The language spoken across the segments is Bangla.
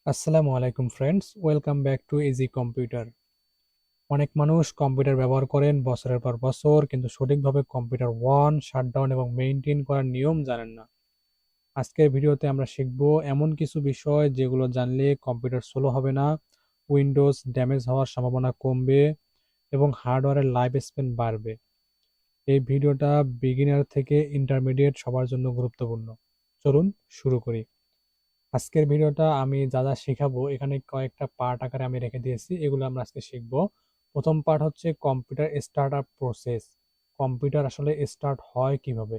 আসসালামু আলাইকুম friends, welcome back to easy computer. অনেক মানুষ কম্পিউটার ব্যবহার করেন বছরের পর বছর, কিন্তু সঠিকভাবে কম্পিউটার অন, শাটডাউন এবং মেইনটেইন করার নিয়ম জানেন না। আজকের ভিডিওতে আমরা শিখব এমন কিছু বিষয় যেগুলো জানলে কম্পিউটার স্লো হবে না, উইন্ডোজ ড্যামেজ হওয়ার সম্ভাবনা কমবে এবং হার্ডওয়্যারের লাইফ স্প্যান বাড়বে। এই ভিডিওটা বিগিনার থেকে ইন্টারমিডিয়েট সবার জন্য গুরুত্বপূর্ণ। চলুন শুরু করি। আজকের ভিডিওটা আমি যা যা শেখাবো এখানে কয়েকটা পার্ট আকারে আমি রেখে দিয়েছি, এগুলো আমরা আজকে শিখবো। প্রথম পার্ট হচ্ছে computer start up process. Computer আসলে স্টার্ট হয় কিভাবে।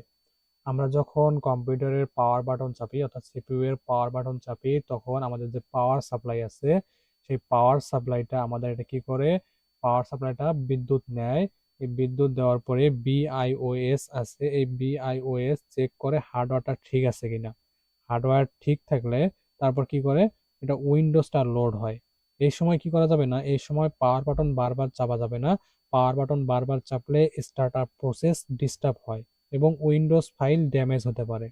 আমরা যখন কম্পিউটারের পাওয়ার বাটন চাপি, অর্থাৎ সিপিইউ এর পাওয়ার বাটন চাপি, তখন আমাদের যে পাওয়ার সাপ্লাই আছে, সেই পাওয়ার সাপ্লাইটা আমাদের এটা কি করে, পাওয়ার সাপ্লাইটা বিদ্যুৎ নেয়। এই বিদ্যুৎ দেওয়ার পরে বিআইওএস আছে, এই বিআইওএস চেক করে হার্ডওয়্যারটা ঠিক আছে কিনা। হার্ডওয়্যার ঠিক থাকলে তারপর কি করে, এটা উইন্ডোজটা লোড হয়। এই সময় কি করা যাবে না, এই সময় পাওয়ার বাটন বারবার চাপা যাবে না। পাওয়ার বাটন বারবার চাপলে স্টার্ট আপ প্রসেস ডিস্টার্ব হয় এবং উইন্ডোজ ফাইল ড্যামেজ হতে পারে।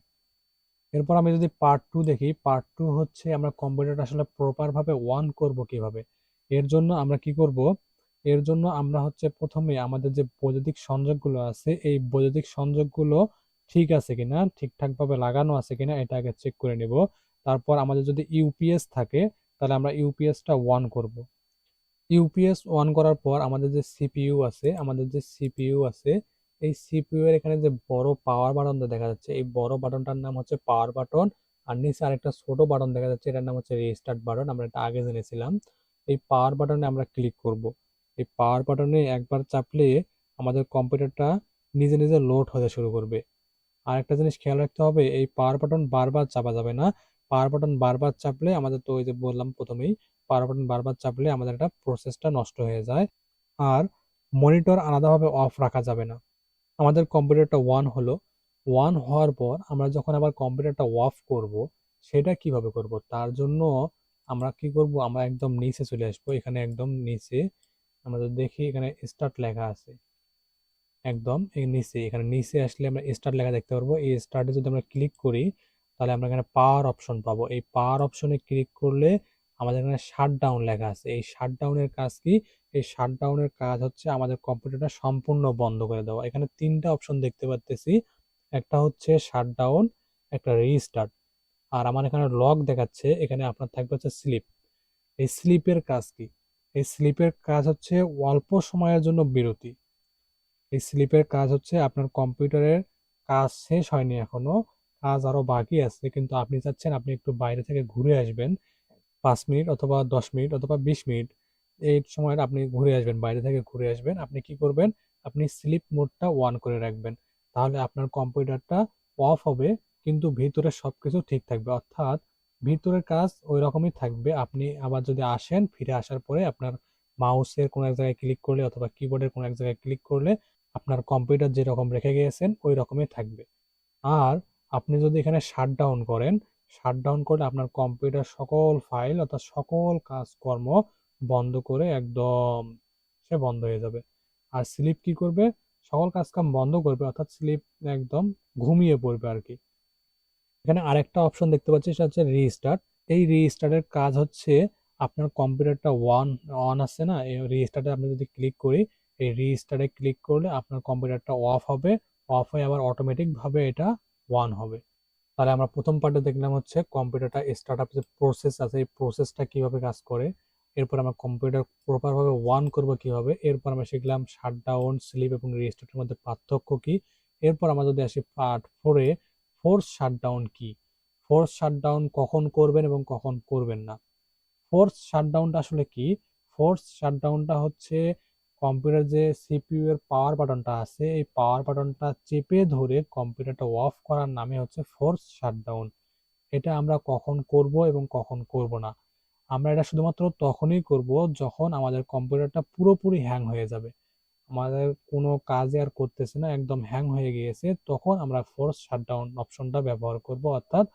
এরপর আমি যদি পার্ট টু দেখি, পার্ট টু হচ্ছে আমরা কম্পিউটারটা আসলে প্রপারভাবে অন করব কিভাবে। এর জন্য আমরা কি করব, এর জন্য আমরা হচ্ছে প্রথমে আমাদের যে বৈদ্যুতিক সংযোগগুলো আছে, এই বৈদ্যুতিক সংযোগগুলো ঠিক আছে কিনা, ঠিকঠাকভাবে লাগানো আছে কিনা, এটা আগে চেক করে নেব। তারপর আমাদের যদি ইউপিএস থাকে, তাহলে আমরা ইউপিএসটা অন করব। ইউপিএস অন করার পর আমাদের যে সিপিইউ আছে, এই সিপিইউ এর এখানে যে বড় পাওয়ার বাটনটা দেখা যাচ্ছে, এই বড় বাটনটার নাম হচ্ছে পাওয়ার বাটন। আর নিচে আরেকটা ছোট বাটন দেখা যাচ্ছে, এটার নাম হচ্ছে রিস্টার্ট বাটন, আমরা এটা আগে জেনেছিলাম। এই পাওয়ার বাটনে আমরা ক্লিক করব। এই পাওয়ার বাটনে একবার চাপলে আমাদের কম্পিউটারটা নিজে নিজে লোড হতে শুরু করবে। আর একটা জিনিস খেয়াল রাখতে হবে, এই পাওয়ার বাটন বারবার চাপা যাবে না। পাওয়ার বাটন বারবার চাপলে আমাদের, তো ওই যে বললাম প্রথমেই, পাওয়ার বাটন বারবার চাপলে আমাদের একটা প্রসেসটা নষ্ট হয়ে যায়। আর মনিটর আলাদাভাবে অফ রাখা যাবে না। আমাদের কম্পিউটারটা ওয়ান হলো, ওয়ান হওয়ার পর আমরা যখন আবার কম্পিউটারটা অফ করব, সেটা কিভাবে করব, তার জন্য আমরা কি করব, আমরা একদম নিচে চলে আসবো। এখানে একদম নিচে আমরা যদি দেখি, এখানে স্টার্ট লেখা আছে, একদম এই নিচে, এখানে নিচে আসলে আমরা স্টার্ট লেখা দেখতে পারবো। এই স্টার্টে যদি আমরা ক্লিক করি, তাহলে আমরা এখানে পাওয়ার অপশন পাবো। এই পাওয়ার অপশনে ক্লিক করলে আমাদের এখানে শাটডাউন লেখা আছে। এই শাটডাউনের কাজ কি, এই শাটডাউনের কাজ হচ্ছে আমাদের কম্পিউটারটা সম্পূর্ণ বন্ধ করে দেওয়া। এখানে তিনটা অপশন দেখতে পাচ্তেছি, একটা হচ্ছে শাটডাউন, একটা রিস্টার্ট, আর আমার এখানে লক দেখাচ্ছে। এখানে আপনার থাকবে হচ্ছে স্লিপ। এই স্লিপের কাজ কি, এই স্লিপের কাজ হচ্ছে অল্প সময়ের জন্য বিরতি। এই স্লিপের কাজ হচ্ছে আপনার কম্পিউটারের কাজ শেষ হয়নি এখনো, কাজ আরো বাকি আছে, কিন্তু আপনি চাচ্ছেন আপনি একটু বাইরে থেকে ঘুরে আসবেন 5 মিনিট অথবা 10 মিনিট অথবা 20 মিনিট। এই সময় আপনি ঘুরে আসবেন, বাইরে থেকে ঘুরে আসবেন, আপনি কি করবেন, আপনি স্লিপ মোডটা অন করে রাখবেন। তাহলে আপনার কম্পিউটারটা অফ হবে, কিন্তু ভিতরে সবকিছু ঠিক থাকবে, অর্থাৎ ভিতরের কাজ ওই রকমই থাকবে। আপনি আবার যদি আসেন, ফিরে আসার পরে আপনার মাউসের কোনো এক জায়গায় ক্লিক করলে অথবা কিবোর্ডের কোনো এক জায়গায় ক্লিক করলে আপনার কম্পিউটার যেরকম রেখে গিয়েছেন ওই রকমই থাকবে। আর আপনি যদি এখানে শাটডাউন করেন, শাটডাউন করলে আপনার কম্পিউটার সকল ফাইল অর্থাৎ সকল কাজকর্ম বন্ধ করে একদম সে বন্ধ হয়ে যাবে। আর স্লিপ কি করবে, সকল কাজকাম বন্ধ করবে, অর্থাৎ স্লিপ একদম ঘুমিয়ে পড়বে আর কি। এখানে আরেকটা অপশন দেখতে পাচ্ছি, সেটা হচ্ছে রিস্টার্ট। এই রিস্টার্টের কাজ হচ্ছে আপনার কম্পিউটারটা ওয়ান অন আছে না, এই রিস্টার্টে আপনি যদি ক্লিক করি, এই রিস্টার্টে ক্লিক করলে আপনার কম্পিউটারটা অফ হবে, অফ হয়ে আবার অটোমেটিক ভাবে এটা ওয়ান হবে। তাহলে আমরা প্রথম পার্টে দেখলাম হচ্ছে কম্পিউটারটা স্টার্ট আপ যে প্রসেস আছে, এই প্রসেসটা কিভাবে কাজ করে। এরপর আমরা কম্পিউটার প্রপার ভাবে ওয়ান করব কিভাবে। এরপর আমরা শিখলাম শাটডাউন, স্লিপ এবং রিস্টার্টের মধ্যে পার্থক্য কি। এরপর আমরা যদি আসি পার্ট ফোরে, ফোর্স শাটডাউন কি, ফোর্স শাটডাউন কখন করবেন এবং কখন করবেন না। ফোর্স শাটডাউনটা আসলে কি, ফোর্স শাটডাউনটা হচ্ছে কম্পিউটার যে সিপিইউ এর পাওয়ার বাটনটা আছে, এই পাওয়ার বাটনটা চেপে ধরে কম্পিউটারটা অফ করার নামে হচ্ছে ফোর্স শাটডাউন। এটা আমরা কখন করব এবং কখন করব না। আমরা এটা শুধুমাত্র তখনই করব যখন আমাদের কম্পিউটারটা পুরোপুরি হ্যাং হয়ে যাবে, আমাদের কোনো কাজে আর করতেছে না, একদম হ্যাং হয়ে গিয়েছে, তখন আমরা ফোর্স শাটডাউন অপশনটা ব্যবহার করব। অর্থাৎ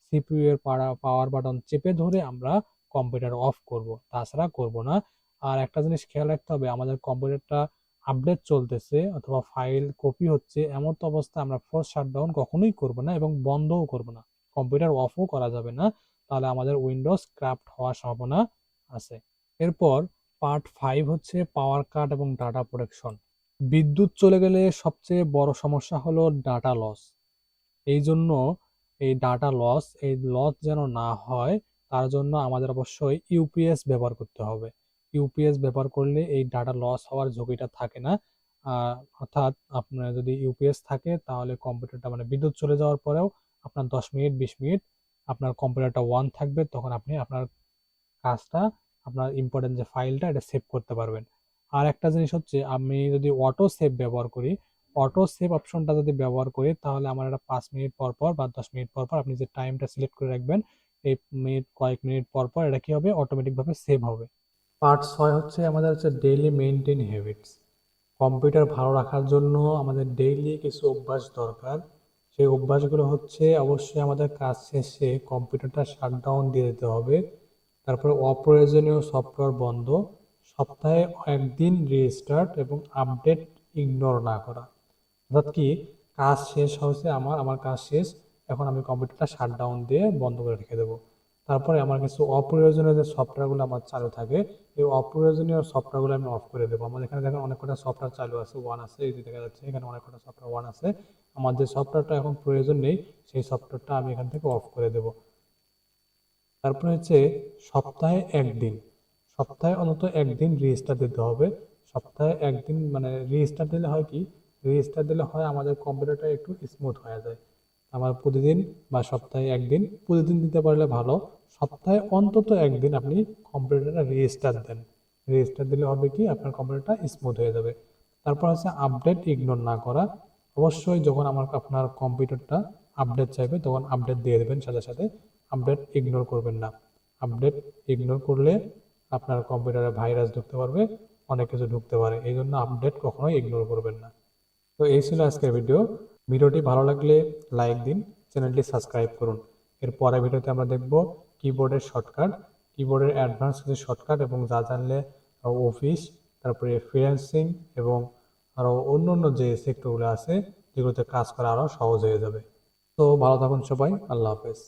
সিপিইউ এর পাওয়ার বাটন চেপে ধরে আমরা কম্পিউটার অফ করব, তাছাড়া করব না। আর একটা জিনিস খেয়াল রাখতে হবে, আমাদের কম্পিউটারটা আপডেট চলতেছে অথবা ফাইল কপি হচ্ছে, এমন তো অবস্থায় আমরা ফোর্স শাটডাউন কখনোই করব না এবং বন্ধও করব না, কম্পিউটার অফও করা যাবে না। তাহলে আমাদের উইন্ডোজ ক্রাফট হওয়ার সম্ভাবনা আছে। এরপর পার্ট 5 হচ্ছে পাওয়ার কাট এবং ডাটা প্রোটেকশন। বিদ্যুৎ চলে গেলে সবচেয়ে বড় সমস্যা হলো ডাটা লস। এই জন্য এই লস যেন না হয় তার জন্য আমাদের অবশ্যই ইউপিএস ব্যবহার করতে হবে। ইউপিএস ব্যবহার করলে এই ডাটা লস হওয়ার ঝুঁকিটা থাকে না। অর্থাৎ আপনার যদি ইউপিএস থাকে তাহলে কম্পিউটারটা মানে বিদ্যুৎ চলে যাওয়ার পরেও আপনার 10 মিনিট 20 মিনিট আপনার কম্পিউটারটা অন থাকবে, তখন আপনি আপনার কাজটা, আপনার ইম্পর্টেন্ট যে ফাইলটা এটা সেভ করতে পারবেন। আর একটা জিনিস হচ্ছে, আমি যদি অটো সেভ ব্যবহার করি, অটো সেভ অপশনটা যদি ব্যবহার করি তাহলে আমার এটা 5 মিনিট পর পর বা 10 মিনিট পর পর আপনি যে টাইমটা সিলেক্ট করে রাখবেন এই কয়েক মিনিট পর পর এটা কি হবে, অটোমেটিকভাবে সেভ হবে। পার্ট 6 হচ্ছে আমাদের হচ্ছে ডেইলি মেইনটেইন হ্যাবিটস। কম্পিউটার ভালো রাখার জন্য আমাদের ডেইলি কিছু অভ্যাস দরকার। সেই অভ্যাসগুলো হচ্ছে অবশ্যই আমাদের কাজ শেষে কম্পিউটারটা শাটডাউন দিয়ে দিতে হবে। তারপরে অপ্রয়োজনীয় সফটওয়্যার বন্ধ, সপ্তাহে একদিন রিস্টার্ট এবং আপডেট ইগনোর না করা। অর্থাৎ কি, কাজ শেষ হয়েছে, আমার কাজ শেষ, এখন আমি কম্পিউটারটা শাটডাউন দিয়ে বন্ধ করে রেখে দেবো। তারপরে আমার কিছু অপ্রয়োজনীয় যে সফটওয়্যারগুলো আমার চালু থাকে এই অপ্রয়োজনীয় সফটওয়্যারগুলো আমি অফ করে দেবো। আমাদের এখানে দেখেন অনেক কটা সফটওয়্যার চালু আছে, ওয়ান আছে, এই যে দেখা যাচ্ছে এখানে অনেক কটা সফটওয়্যার ওয়ান আছে। আমার যে সফটওয়্যারটা এখন প্রয়োজন নেই সেই সফটওয়্যারটা আমি এখান থেকে অফ করে দেবো। তারপরে হচ্ছে সপ্তাহে একদিন, সপ্তাহে অন্তত একদিন রেজিস্টার দিতে হবে। সপ্তাহে একদিন মানে রেজিস্টার দিলে হয় কি, রেজিস্টার দিলে হয় আমাদের কম্পিউটারটা একটু স্মুথ হয়ে যায়। আমার প্রতিদিন বা সপ্তাহে একদিন, প্রতিদিন দিতে পারলে ভালো, সপ্তাহে অন্তত একদিন আপনি কম্পিউটারটা রেজিস্টার দেন। রেজিস্টার দিলে হবে কি, আপনার কম্পিউটারটা স্মুথ হয়ে যাবে। তারপর হচ্ছে আপডেট ইগনোর না করা। অবশ্যই যখন আপনার কম্পিউটারটা আপডেট চাইবে তখন আপডেট দিয়ে দেবেন সাথে সাথে, আপডেট ইগনোর করবেন না। আপডেট ইগনোর করলে আপনার কম্পিউটারে ভাইরাস ঢুকতে পারবে, অনেক কিছু ঢুকতে পারে, এই জন্য আপডেট কখনোই ইগনোর করবেন না। তো এই ছিল আজকের ভিডিওটি ভালো লাগলে লাইক দিন, চ্যানেলটি সাবস্ক্রাইব করুন। এর পরের ভিডিওতে আমরা দেখব কিবোর্ডের শর্টকাট, কিবোর্ডের অ্যাডভান্স কিছু শর্টকাট এবং যা জানলে অফিস, তারপরে ফ্রিল্যান্সিং এবং আরও অন্য অন্য যে সেক্টরগুলো আছে যেগুলোতে কাজ করা আরও সহজ হয়ে যাবে। তো ভালো থাকুন সবাই, আল্লাহ হাফেজ।